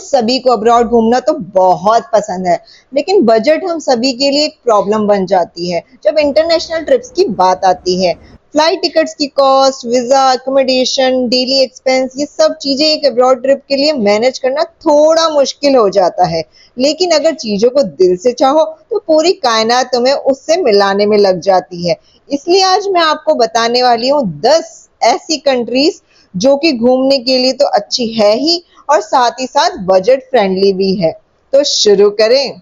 सभी को अब्रॉड घूमना तो बहुत पसंद है, लेकिन बजट हम सभी के लिए एक प्रॉब्लम बन जाती है जब इंटरनेशनल ट्रिप्स की बात आती है। फ्लाइट टिकट्स की cost, visa, accommodation, daily expense, ये सब चीजें एक अब्रॉड ट्रिप के लिए मैनेज करना थोड़ा मुश्किल हो जाता है। लेकिन अगर चीजों को दिल से चाहो तो पूरी कायनात तुम्हें उससे मिलाने में लग जाती है। इसलिए आज मैं आपको बताने वाली हूँ 10 ऐसी कंट्रीज जो कि घूमने के लिए तो अच्छी है ही और साथ ही साथ बजट फ्रेंडली भी है। तो शुरू करें।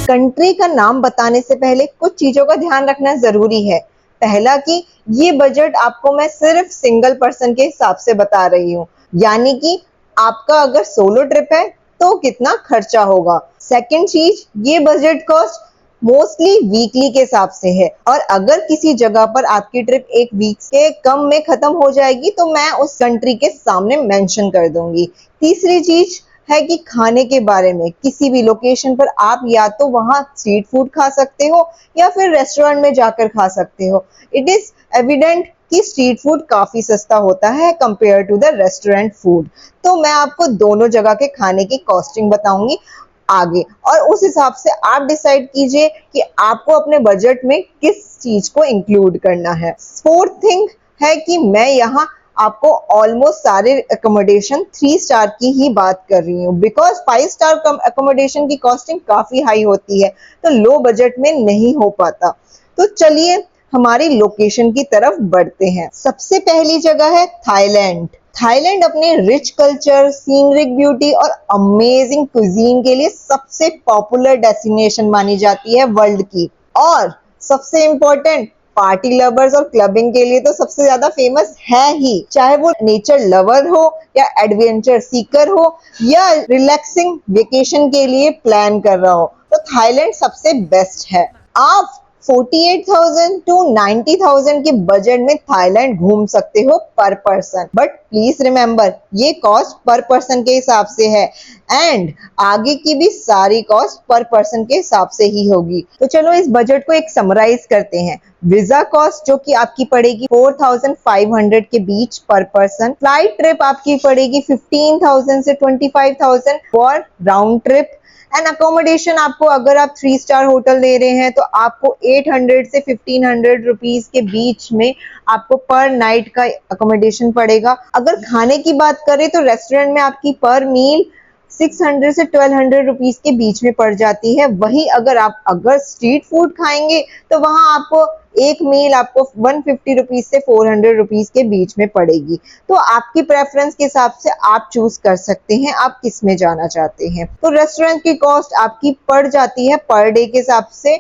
कंट्री का नाम बताने से पहले कुछ चीजों का ध्यान रखना जरूरी है। पहला कि ये बजट आपको मैं सिर्फ सिंगल पर्सन के हिसाब से बता रही हूँ, यानी कि आपका अगर सोलो ट्रिप है तो कितना खर्चा होगा। सेकंड चीज, ये बजट कॉस्ट मोस्टली वीकली के हिसाब से है और अगर किसी जगह पर आपकी ट्रिप एक वीक से कम में खत्म हो जाएगी तो मैं उस कंट्री के सामने मेंशन कर दूंगी। तीसरी चीज है कि खाने के बारे में, किसी भी लोकेशन पर आप या तो वहां स्ट्रीट फूड खा सकते हो या फिर रेस्टोरेंट में जाकर खा सकते हो। इट इज एविडेंट कि स्ट्रीट फूड काफी सस्ता होता है compare to the restaurant food. तो मैं आपको दोनों जगह के खाने की कॉस्टिंग बताऊंगी आगे, और उस हिसाब से आप डिसाइड कीजिए कि आपको अपने बजट में किस चीज को इंक्लूड करना है। फोर्थ थिंग है कि मैं यहाँ आपको ऑलमोस्ट सारे अकोमोडेशन 3 स्टार की ही बात कर रही हूँ, बिकॉज 5 स्टार अकोमोडेशन की कॉस्टिंग काफी हाई होती है तो लो बजट में नहीं हो पाता। तो चलिए हमारी लोकेशन की तरफ बढ़ते हैं। सबसे पहली जगह है थाईलैंड। थाईलैंड अपने रिच कल्चर, सीनरिक ब्यूटी और अमेजिंग कुजीन के लिए सबसे पॉपुलर डेस्टिनेशन मानी जाती है वर्ल्ड की, और सबसे इम्पोर्टेंट पार्टी लवर्स और क्लबिंग के लिए तो सबसे ज्यादा फेमस है ही, चाहे वो नेचर लवर हो या एडवेंचर सीकर हो या रिलैक्सिंग वेकेशन के लिए प्लान कर रहा हो, तो थाईलैंड सबसे बेस्ट है। आप 48,000 टू 90,000 के बजट में थाईलैंड घूम सकते हो पर पर्सन, बट प्लीज रिमेंबर ये कॉस्ट पर पर्सन के हिसाब से है एंड आगे की भी सारी कॉस्ट पर पर्सन के हिसाब से ही होगी। तो चलो इस बजट को एक समराइज करते हैं। वीजा कॉस्ट जो कि आपकी पड़ेगी 4,500 के बीच पर पर्सन। फ्लाइट ट्रिप आपकी पड़ेगी 15,000 से 25,000 for round trip. And accommodation आपको, अगर आप 3 स्टार होटल ले रहे हैं तो आपको 800 से 1500 रुपीज के बीच में आपको पर नाइट का अकोमोडेशन पड़ेगा। अगर खाने की बात करें तो रेस्टोरेंट में आपकी पर मील 600 से 1200 रुपीज के बीच में पड़ जाती है। वही अगर स्ट्रीट फूड खाएंगे तो वहां आपको एक मील आपको 150 रुपीज से 400 रुपीज के बीच में पड़ेगी। तो आपकी प्रेफरेंस के हिसाब से आप चूज कर सकते हैं आप किस में जाना चाहते हैं। तो रेस्टोरेंट की कॉस्ट आपकी पड़ जाती है पर डे के हिसाब से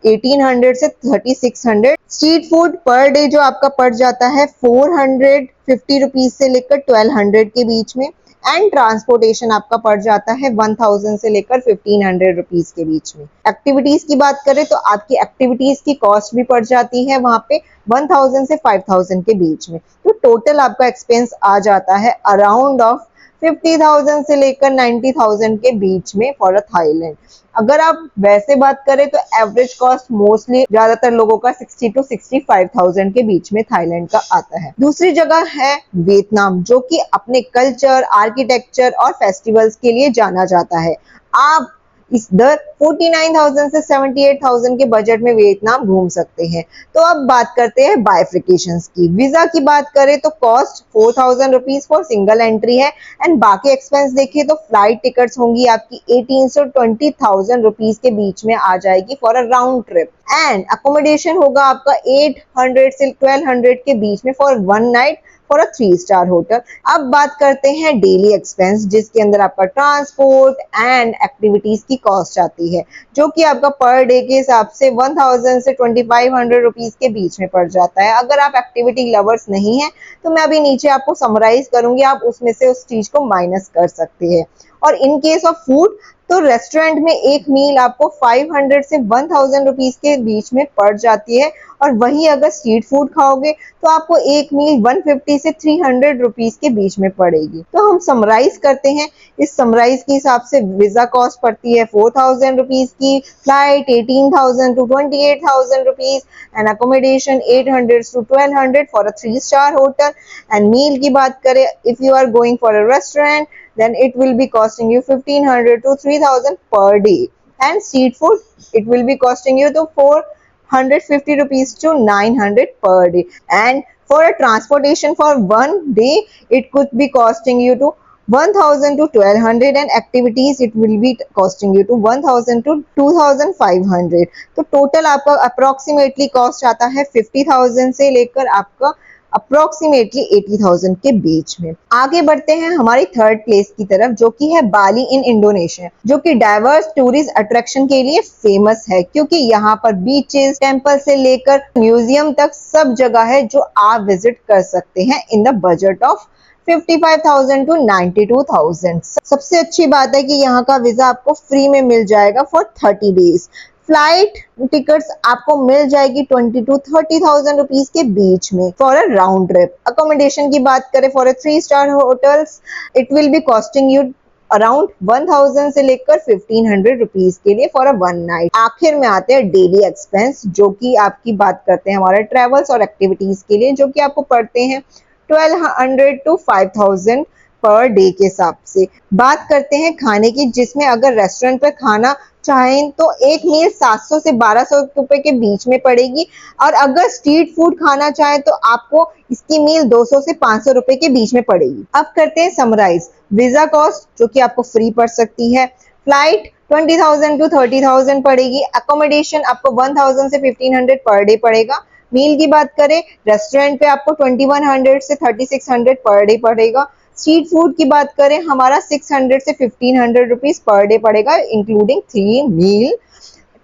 1800 से 3600। स्ट्रीट फूड पर डे जो आपका पड़ जाता है 450 रुपीज से लेकर 1200 के बीच में। एंड ट्रांसपोर्टेशन आपका पड़ जाता है 1000 से लेकर 1500 रुपीज के बीच में। एक्टिविटीज की बात करें तो आपकी एक्टिविटीज की कॉस्ट भी पड़ जाती है वहां पे 1000 से 5000 के बीच में। तो टोटल आपका एक्सपेंस आ जाता है अराउंड ऑफ 50,000 से लेकर 90,000 के बीच में फॉर अ थाईलैंड। अगर आप वैसे बात करें तो एवरेज कॉस्ट मोस्टली ज्यादातर लोगों का 60 टू 65,000 के बीच में थाईलैंड का आता है। दूसरी जगह है वियतनाम, जो कि अपने कल्चर, आर्किटेक्चर और फेस्टिवल्स के लिए जाना जाता है। आप इस दर 49,000 से 78,000 के बजट में वियतनाम घूम सकते हैं। तो अब बात करते हैं बाइफिकेशंस की। वीजा की बात करें तो cost 4,000 rupees for single entry है एंड बाकी एक्सपेंस देखिए तो फ्लाइट टिकट्स होंगी आपकी 18 से 20,000 रुपीज के बीच में आ जाएगी for a round trip. And accommodation होगा आपका 800 से 1200 के बीच में for one night for a 3 star hotel. अब बात करते हैं डेली एक्सपेंस, जिसके अंदर आपका ट्रांसपोर्ट एंड एक्टिविटीज की कॉस्ट आती है, जो कि आपका पर डे के हिसाब से 1000 से 2500 रुपीज के बीच में पड़ जाता है। अगर आप एक्टिविटी लवर्स नहीं है तो मैं अभी नीचे आपको समराइज करूंगी, आप उसमें से उस चीज को माइनस कर सकते हैं। और इन केस ऑफ फूड तो रेस्टोरेंट में एक मील आपको 500 से 1000 रुपीज के बीच में पड़ जाती है, और वही अगर स्ट्रीट फूड खाओगे तो आपको एक मील 150 से 300 रुपीज के बीच में पड़ेगी। तो हम समराइज करते हैं। इस समराइज के हिसाब से वीजा कॉस्ट पड़ती है 4000 रुपीज की, flight 18,000 to 28,000 rupees, and accommodation 800 to 1200 for a 3 star hotel. And meal की बात करें, if you are going for a restaurant then it will be costing you 1500 to 3000 per day, and street food it will be costing you to 450 rupees to 900 per day, and for a transportation for one day it could be costing you to 1000 to 1200, and activities it will be costing you to 1000 to 2500। तो total आपका approximately cost आता है 50,000 से लेकर आपका approximately 80,000 के बीच में। आगे बढ़ते हैं हमारी थर्ड प्लेस की तरफ, जो कि है बाली इन इंडोनेशिया, जो कि डाइवर्स टूरिस्ट अट्रैक्शन के लिए फेमस है, क्योंकि यहाँ पर बीचेस, टेम्पल से लेकर म्यूजियम तक सब जगह है जो आप विजिट कर सकते हैं इन द बजट ऑफ 55,000 to 92,000। सबसे अच्छी बात है कि यहाँ का वीजा आपको फ्री में मिल जाएगा फॉर 30 डेज। फ्लाइट टिकट्स आपको मिल जाएगी 20 to 30,000 रुपीज के बीच में for a round trip. Accommodation की बात करें for a 3 star hotels it will be costing you around 1000 से लेकर 1500 रुपीज के लिए फॉर अ 1 नाइट। आखिर में आते हैं डेली एक्सपेंस, जो कि आपकी बात करते हैं हमारे ट्रेवल्स और एक्टिविटीज के लिए, जो कि आपको पड़ते हैं 1200 to 5000 पर डे के हिसाब से। बात करते हैं खाने की, जिसमें अगर रेस्टोरेंट पर खाना चाहें तो एक मील 700 से 1200 रुपए के बीच में पड़ेगी, और अगर स्ट्रीट फूड खाना चाहें तो आपको इसकी मील 200 से 500 रुपए के बीच में पड़ेगी। अब करते हैं समराइज। वीजा कॉस्ट जो कि आपको फ्री पड़ सकती है, फ्लाइट 20,000 to 30,000 पड़ेगी, अकोमोडेशन आपको 1000 से 1500 पर डे पड़ेगा। मील की बात करें, रेस्टोरेंट पे आपको 2100 से 3600 पर डे पड़ेगा। स्ट्रीट फूड की बात करें, हमारा 600 से 1500 रुपीज पर डे पड़ेगा, इंक्लूडिंग 3 मील।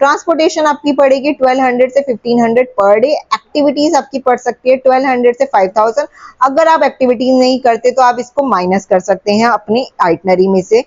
ट्रांसपोर्टेशन आपकी पड़ेगी 1200 से 1500 पर डे। एक्टिविटीज आपकी पड़ सकती है 1200 से 5000। अगर आप एक्टिविटीज नहीं करते तो आप इसको माइनस कर सकते हैं अपनी आइटनरी में से।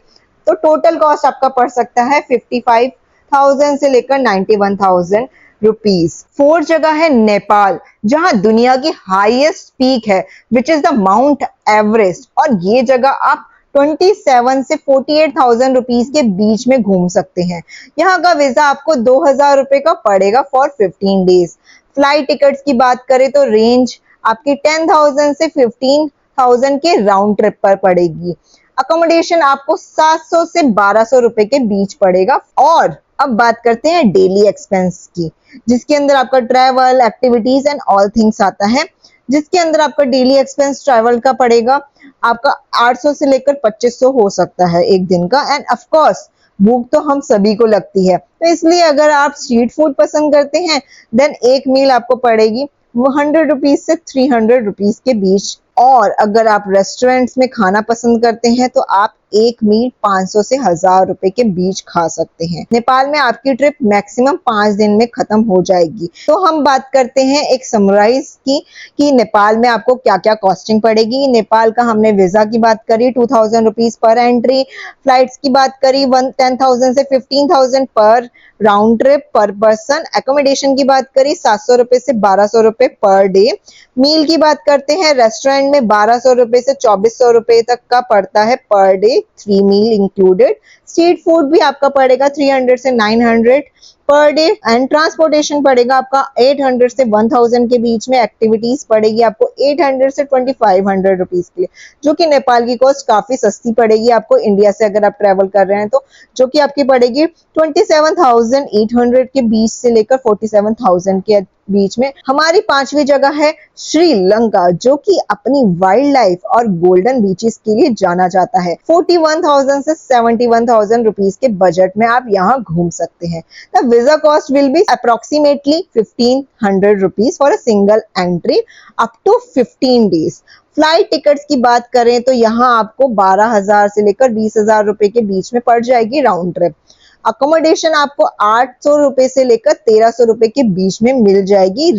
तो टोटल कॉस्ट आपका पड़ सकता है 55,000 से लेकर 91,000 रुपीज। फोर्थ जगह है नेपाल, जहां दुनिया की हाईएस्ट पीक है which is the mount Everest, और ये जगह आप 27 से 48,000 रुपीज के बीच में घूम सकते हैं। यहाँ का वीजा आपको 2000 रुपए का पड़ेगा फॉर 15 डेज। फ्लाइट टिकट्स की बात करें तो रेंज आपकी 10,000 से 15,000 के राउंड ट्रिप पर पड़ेगी। अकोमोडेशन आपको 700 से 1200 रुपए के बीच पड़ेगा। और अब बात करते हैं डेली एक्सपेंस की, जिसके अंदर आपका travel, activities and all things आता है, जिसके अंदर आपका डेली एक्सपेंस ट्रैवल का पड़ेगा आपका 800 से लेकर 2500 हो सकता है एक दिन का। एंड ऑफ कोर्स भूख तो हम सभी को लगती है, तो इसलिए अगर आप स्ट्रीट फूड पसंद करते हैं देन एक मील आपको पड़ेगी 100 रुपीज से 300 रुपीज के बीच। और अगर आप रेस्टोरेंट्स में खाना पसंद करते हैं तो आप एक मील 500 से 1000 रुपए के बीच खा सकते हैं। नेपाल में आपकी ट्रिप मैक्सिमम 5 दिन में खत्म हो जाएगी। तो हम बात करते हैं एक समराइज की कि नेपाल में आपको क्या क्या कॉस्टिंग पड़ेगी। नेपाल का हमने वीजा की बात करी 2000 रुपीज पर एंट्री, फ्लाइट्स की बात करी 10,000 से 15,000 पर राउंड ट्रिप पर पर्सन, एकोमोडेशन की बात करी 700 रुपए से 1200 रुपए पर डे। मील की बात करते हैं, रेस्टोरेंट में 1200 रुपए से 2400 रुपए तक का पड़ता है पर डे, 3 मील इंक्लूडेड। स्ट्रीट फूड भी आपका पड़ेगा 300 से 900 पर डे, एंड ट्रांसपोर्टेशन पड़ेगा आपका 800 से 1000 के बीच में। एक्टिविटीज पड़ेगी आपको 800 से 2500 रुपीज के लिए, जो कि नेपाल की कॉस्ट काफी सस्ती पड़ेगी आपको इंडिया से अगर आप ट्रेवल कर रहे हैं तो, जो कि आपकी पड़ेगी 27,800 के बीच से लेकर 47,000 के बीच में। हमारी पांचवी जगह है श्रीलंका, जो कि अपनी वाइल्ड लाइफ और गोल्डन बीचेस के लिए जाना जाता है। 41,000 से 71,000 रुपीज के बजट में आप यहाँ घूम सकते हैं। The visa cost will be approximately 1500 rupees for a single entry up to 15 days. Flight tickets की बात करें तो यहाँ आपको 12,000 से लेकर 20,000 रुपए के बीच में पड़ जाएगी राउंड ट्रिप। अकोमोडेशन आपको 800 रुपए से लेकर 1300 रुपए के बीच में मिल जाएगी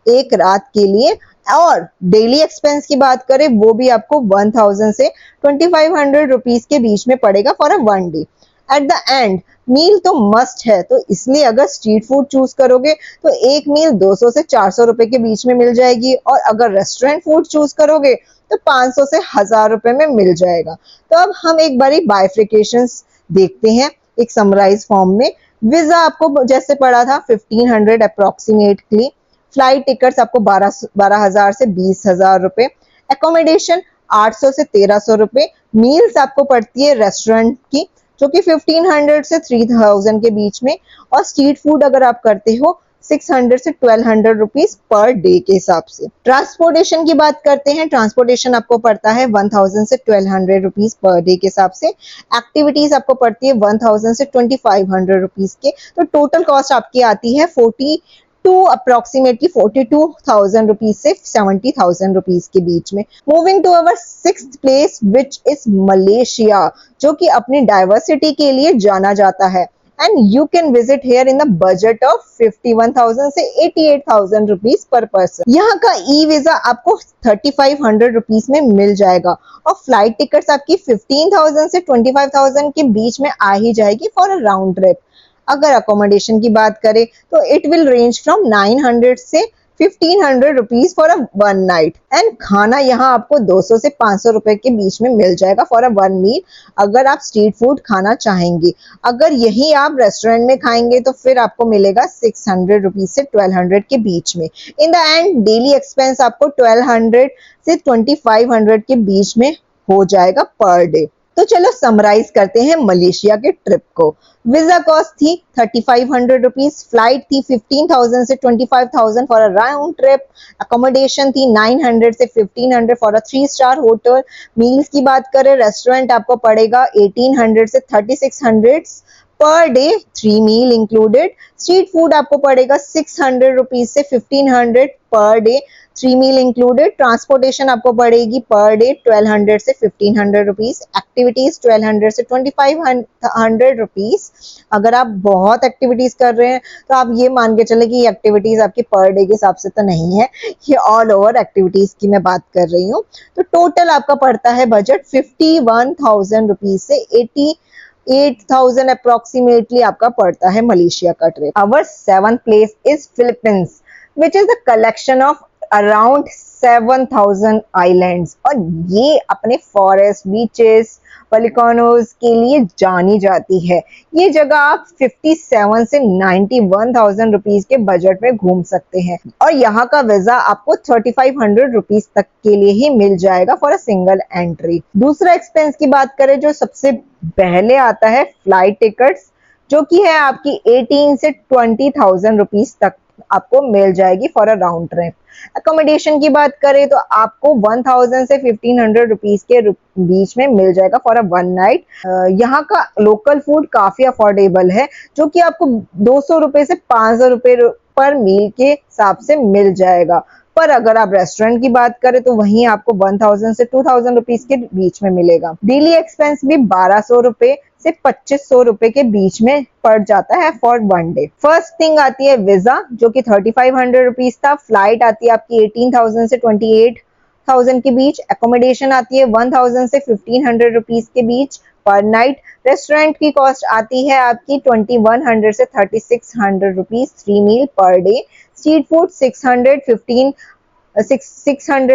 एक रात के लिए। और डेली एक्सपेंस की बात करें वो भी आपको 1000 से 2500 रुपीज के बीच में पड़ेगा for a one day. At the end meal तो मस्ट है, तो इसलिए अगर स्ट्रीट फूड चूज करोगे तो एक मील 200 से 400 रुपए के बीच में मिल जाएगी, और अगर रेस्टोरेंट फूड चूज करोगे तो 500 से 1000 रुपए में मिल जाएगा। तो अब हम एक बारी बाइफ्रिकेशंस देखते हैं एक समराइज फॉर्म में। वीजा आपको जैसे पड़ा था 1500 अप्रोक्सीमेटली, फ्लाइट टिकट्स आपको 12,000 से 20,000 रुपए, एकोमोडेशन 800 से 1300 रुपए, मील्स आपको पड़ती है रेस्टोरेंट की जो कि 1500 से 3000 के बीच में, और स्ट्रीट फूड अगर आप करते हो 600 से 1200 रुपीज पर डे के हिसाब से। ट्रांसपोर्टेशन की बात करते हैं, ट्रांसपोर्टेशन आपको पड़ता है 1000 से 1200 रुपीज पर डे के हिसाब से। एक्टिविटीज आपको पड़ती है 1000 से 2500 रुपीज के, तो टोटल कॉस्ट आपकी आती है 42,000 रुपीज से 70,000 रुपीज के बीच में। Moving to our sixth place which is Malaysia, जो कि अपनी डाइवर्सिटी के लिए जाना जाता है, and you can visit here in the budget of 51,000 से 88,000 रुपीज पर पर्सन। यहाँ का ई वीजा आपको 3500 रुपीज में मिल जाएगा, और फ्लाइट टिकट्स आपकी 15,000 से 25,000 के बीच में आ ही जाएगी फॉर अ राउंड ट्रिप। अगर अकोमोडेशन की बात करें तो इट विल रेंज फ्रॉम 900 से 1500 rupees for a one night, and खाना यहाँ आपको 200 से 500 रुपए के बीच में मिल जाएगा फॉर अ वन मील, अगर आप स्ट्रीट फूड खाना चाहेंगे। अगर यही आप रेस्टोरेंट में खाएंगे तो फिर आपको मिलेगा 600 रुपीज से 1200 के बीच में। In the end daily expense आपको 1200 से 2500 के बीच में हो जाएगा पर डे। तो चलो समराइज करते हैं मलेशिया के ट्रिप को। वीजा कॉस्ट थी 3500 रुपीज, फ्लाइट थी 15,000 से 25,000 for a round trip, accommodation थी 900 से 1500 for a 3 star hotel. Meals की बात करें, रेस्टोरेंट आपको पड़ेगा 1800 से 3600 पर डे, 3 मील इंक्लूडेड। स्ट्रीट फूड आपको पड़ेगा 600 रुपीज से 1500 पर डे, 3 मील इंक्लूडेड। ट्रांसपोर्टेशन आपको पड़ेगी पर डे 1200 से 1500 रुपीज, एक्टिविटीज 1200 से 2500 रुपीज। अगर आप बहुत एक्टिविटीज कर रहे हैं तो आप ये मान के चले कि ये एक्टिविटीज आपकी पर डे के हिसाब से तो नहीं है, ये ऑल ओवर एक्टिविटीज की मैं बात कर रही हूँ। तो टोटल आपका पड़ता है बजट 51,000 रुपीज से 8,000 अप्रोक्सीमेटली आपका पड़ता है मलेशिया का trip. Our seventh place is Philippines which is the collection of around 7,000 islands, और ये अपने फॉरेस्ट, बीचेस, वोल्केनोज के लिए जानी जाती है। ये जगह आप 57 से 91,000 रुपीज के बजट में घूम सकते हैं, और यहाँ का वीजा आपको 3500 रुपीज तक के लिए ही मिल जाएगा फॉर अ सिंगल एंट्री। दूसरा एक्सपेंस की बात करें जो सबसे पहले आता है फ्लाइट टिकट्स, जो कि है आपकी 18 से 20,000 रुपीज तक आपको मिल जाएगी for a round trip. Accommodation की बात करें तो आपको 1000 से 1500 रुपीज के बीच में मिल जाएगा फॉर अ वन नाइट। यहाँ का लोकल फूड काफी अफोर्डेबल है, जो कि आपको 200 रुपए से 500 रुपए पर मील के हिसाब से मिल जाएगा। पर अगर आप रेस्टोरेंट की बात करें तो वहीं आपको 1000 से 2000 रुपीज के बीच में मिलेगा। डेली एक्सपेंस भी 1200 रुपए से 2500 रुपए के बीच में पड़ जाता है for one day. First thing आती है वीजा, जो कि 3500 रुपीज था। फ्लाइट आती है आपकी 18,000 से 28,000 के बीच। एकोमोडेशन आती है 1000 से 1500 रुपीज के बीच पर नाइट। रेस्टोरेंट की कॉस्ट आती है आपकी 2100 से 3600 रुपीज 3 मील पर डे। स्ट्रीट फूड 600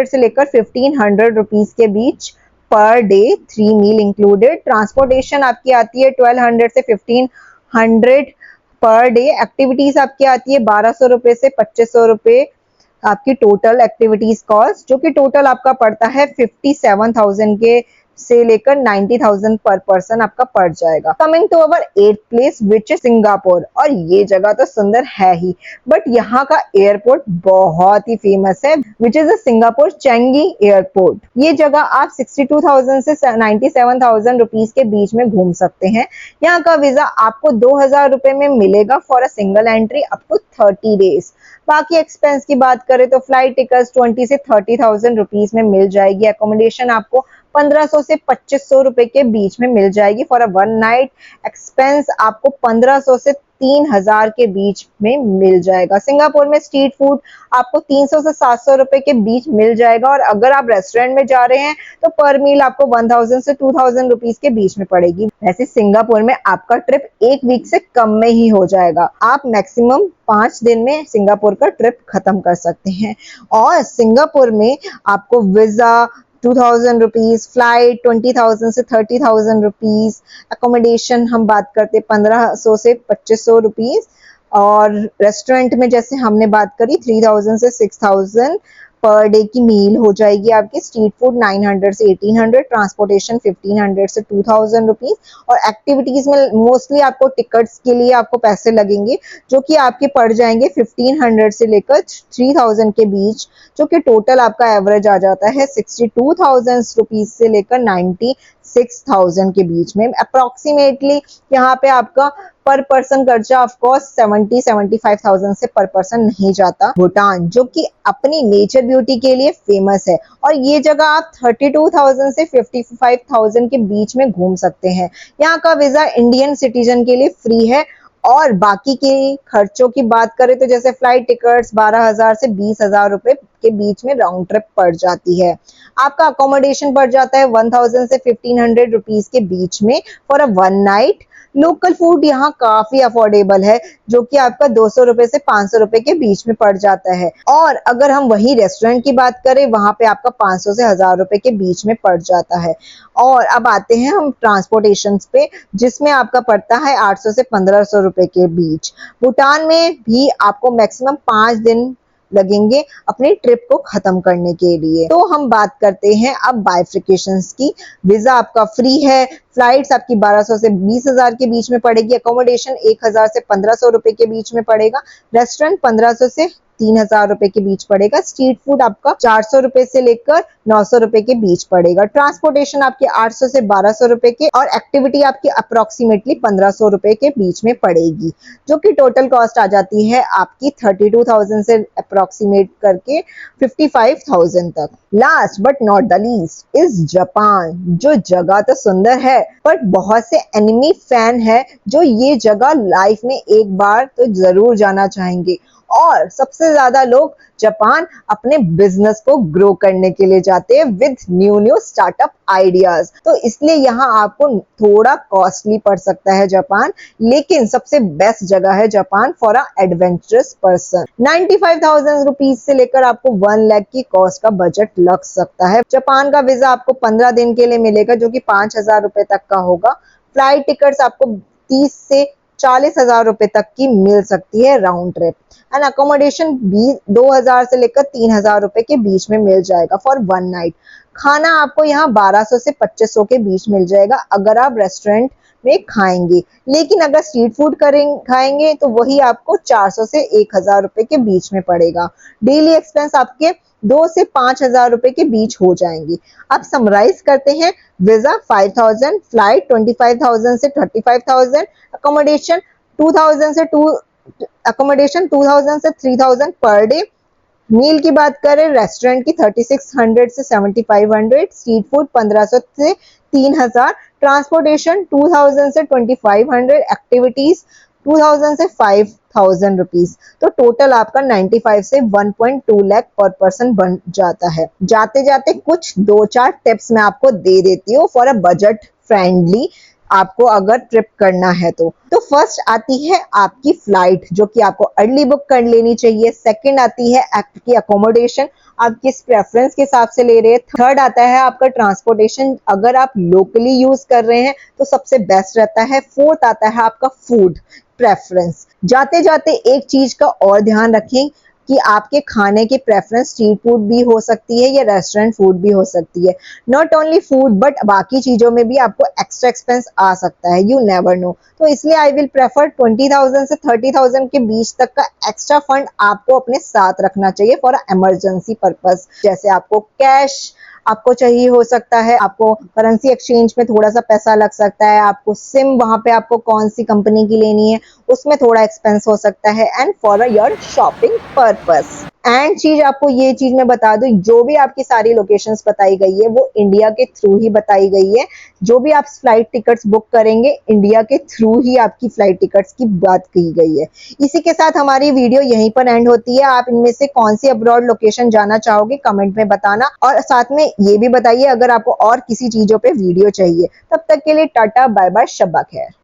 से लेकर 1500 रुपीज के बीच पर डे, 3 मील इंक्लूडेड। ट्रांसपोर्टेशन आपकी आती है 1200 से 1500 पर डे। एक्टिविटीज आपकी आती है 1200 रुपए से 2500 रुपए आपकी टोटल एक्टिविटीज कॉस्ट, जो कि टोटल आपका पड़ता है 57,000 के से लेकर 90,000 पर पर्सन आपका पड़ जाएगा। Coming to our 8th place which is Singapore, और ये जगह तो सुंदर है ही, बट यहाँ का एयरपोर्ट बहुत ही फेमस है which is the Singapore Changi airport. ये जगह आप 62,000 से 97,000 रुपीज के बीच में घूम सकते हैं। यहाँ का वीजा आपको 2,000 रुपए में मिलेगा for a single entry up to 30 days. बाकी एक्सपेंस की बात करें तो फ्लाइट टिकट 20 से 30,000 रुपीज में मिल जाएगी। एकोमोडेशन आपको 1500 से 2500 रुपए के बीच में मिल जाएगी for a one night. Expense आपको 1500 से 3000 के बीच में मिल जाएगा। सिंगापुर में स्ट्रीट फूड आपको 300 से 700 रुपए के बीच मिल जाएगा, और अगर आप रेस्टोरेंट में जा रहे हैं तो पर मील आपको 1000 से 2000 रुपीज के बीच में पड़ेगी। वैसे सिंगापुर में आपका ट्रिप एक वीक से कम में ही हो जाएगा। आप मैक्सिमम 5 दिन में सिंगापुर का ट्रिप खत्म कर सकते हैं। और सिंगापुर में आपको वीजा 2000 रुपीज, फ्लाइट 20,000 से 30,000 रुपीज, अकोमोडेशन हम बात करते 1500 से 2500 रुपीज, और रेस्टोरेंट में जैसे हमने बात करी 3000 से 6000 पर डे की मील हो जाएगी आपकी। स्ट्रीट फूड 900 से 1800, ट्रांसपोर्टेशन 1500 से 2000 रुपीज, और एक्टिविटीज में मोस्टली आपको टिकट्स के लिए आपको पैसे लगेंगे जो कि आपके पड़ जाएंगे 1500 से लेकर 3000 के बीच, जो कि टोटल आपका एवरेज आ जाता है 62,000 रुपीज से लेकर 96,000 के बीच में अप्रोक्सीमेटली। यहाँ पे आपका पर पर्सन खर्चा ऑफ कोर्स 70-75,000 से पर पर्सन नहीं जाता। भूटान जो कि अपनी नेचर ब्यूटी के लिए फेमस है, और ये जगह आप 32,000 से 55,000 के बीच में घूम सकते हैं। यहाँ का वीजा इंडियन सिटीजन के लिए फ्री है, और बाकी के खर्चों की बात करें तो जैसे फ्लाइट टिकट्स 12,000 से 20,000 रुपए के बीच में राउंड ट्रिप पड़ जाती है। आपका अकोमोडेशन पड़ जाता है 1000 से 1500 रुपीज के बीच में for a one night. Local food यहाँ काफी अफोर्डेबल है, जो कि आपका 200 रुपए से 500 रुपए के बीच में पड़ जाता है। और अगर हम वही रेस्टोरेंट की बात करें, वहां पे आपका 500 से 1000 रुपए के बीच में पड़ जाता है। और अब आते हैं हम ट्रांसपोर्टेशन पे, जिसमें आपका पड़ता है 800 से 1500 रुपए के बीच। भूटान में भी आपको मैक्सिमम 5 दिन लगेंगे अपनी ट्रिप को खत्म करने के लिए। तो हम बात करते हैं अब बाइफिकेशंस की। वीजा आपका फ्री है, फ्लाइट्स आपकी 1200 से 20,000 के बीच में पड़ेगी, अकोमोडेशन 1000 से 1500 रुपए के बीच में पड़ेगा, रेस्टोरेंट 1500 से 3000 रुपए के बीच पड़ेगा, स्ट्रीट फूड आपका 400 रुपए से लेकर 900 रुपए के बीच पड़ेगा, ट्रांसपोर्टेशन आपके 800 से 1200 रुपए के, और एक्टिविटी आपकी अप्रोक्सीमेटली 1500 रुपए के बीच में पड़ेगी, जो कि टोटल कॉस्ट आ जाती है आपकी 32,000 से अप्रोक्सीमेट करके 55,000 तक। Last but not the least is Japan. जो जगह तो सुंदर है, पर बहुत से एनिमी फैन है जो ये जगह लाइफ में एक बार तो जरूर जाना चाहेंगे, और सबसे ज्यादा लोग जापान अपने बिजनेस को ग्रो करने के लिए जाते हैं विद न्यू स्टार्टअप आइडियाज। तो इसलिए यहाँ आपको थोड़ा कॉस्टली पड़ सकता है जापान, लेकिन सबसे बेस्ट जगह है Japan for a adventurous person. 95,000 rupees से लेकर आपको 1 लाख की कॉस्ट का बजट लग सकता है। जापान का वीजा आपको 15 दिन के लिए मिलेगा, जो कि 5,000 रुपए तक का होगा। फ्लाइट टिकट्स आपको 30 से 40,000 रुपए तक की मिल सकती है राउंड ट्रिप, एंड अकोमोडेशन 2000 से लेकर 3000 रुपए के बीच में मिल जाएगा फॉर वन नाइट। खाना आपको यहाँ 1200 से 2500 के बीच मिल जाएगा अगर आप रेस्टोरेंट में खाएंगे, लेकिन अगर स्ट्रीट फूड खाएंगे तो वही आपको 400 से 1000 रुपए के बीच में पड़ेगा। डेली एक्सपेंस आपके 2 से 5,000 रुपए के बीच हो जाएंगे। अब समराइज करते हैं। वीजा 5,000, फ्लाइट 25,000 से 35,000, अकोमोडेशन 2,000 से 3,000 पर डे। मील की बात करें रेस्टोरेंट की 3600 से 7500, स्ट्रीट फूड 1500 से 3000, ट्रांसपोर्टेशन 2000 से 2500, एक्टिविटीज 2000 से 5,000 रुपीज। तो टोटल आपका 95 से 1.2 लाख पर पर्सन बन जाता है। जाते जाते कुछ 2-4 टिप्स मैं आपको दे देती हूँ फॉर अ बजट फ्रेंडली आपको अगर ट्रिप करना है तो फर्स्ट आती है आपकी फ्लाइट, जो कि आपको अर्ली बुक कर लेनी चाहिए। सेकंड आती है आपकी अकोमोडेशन, आप किस प्रेफरेंस के हिसाब से ले रहे हैं। थर्ड आता है आपका ट्रांसपोर्टेशन, अगर आप लोकली यूज कर रहे हैं तो सबसे बेस्ट रहता है। फोर्थ आता है आपका फूड प्रेफरेंस। जाते जाते एक चीज का और ध्यान रखें कि आपके खाने की प्रेफरेंस स्ट्रीट फूड भी हो सकती है या रेस्टोरेंट फूड भी हो सकती है। नॉट ओनली फूड बट बाकी चीजों में भी आपको एक्स्ट्रा एक्सपेंस आ सकता है, यू नेवर नो। तो इसलिए आई विल प्रेफर 20,000 से 30,000 के बीच तक का एक्स्ट्रा फंड आपको अपने साथ रखना चाहिए फॉर इमरजेंसी पर्पस। जैसे आपको कैश आपको चाहिए हो सकता है, आपको करेंसी एक्सचेंज में थोड़ा सा पैसा लग सकता है, आपको सिम वहां पे आपको कौन सी कंपनी की लेनी है उसमें थोड़ा एक्सपेंस हो सकता है, and for your shopping purpose. And चीज आपको ये चीज मैं बता दूं, जो भी आपकी सारी लोकेशंस बताई गई है वो इंडिया के थ्रू ही बताई गई है। जो भी आप फ्लाइट टिकट्स बुक करेंगे इंडिया के थ्रू ही आपकी फ्लाइट टिकट्स की बात की गई है। इसी के साथ हमारी वीडियो यहीं पर एंड होती है। आप इनमें से कौन सी अब्रॉड लोकेशन जाना चाहोगे कमेंट में बताना, और साथ में ये भी बताइए अगर आपको और किसी चीजों पे वीडियो चाहिए। तब तक के लिए टाटा बाय बाय, शब्बा खैर।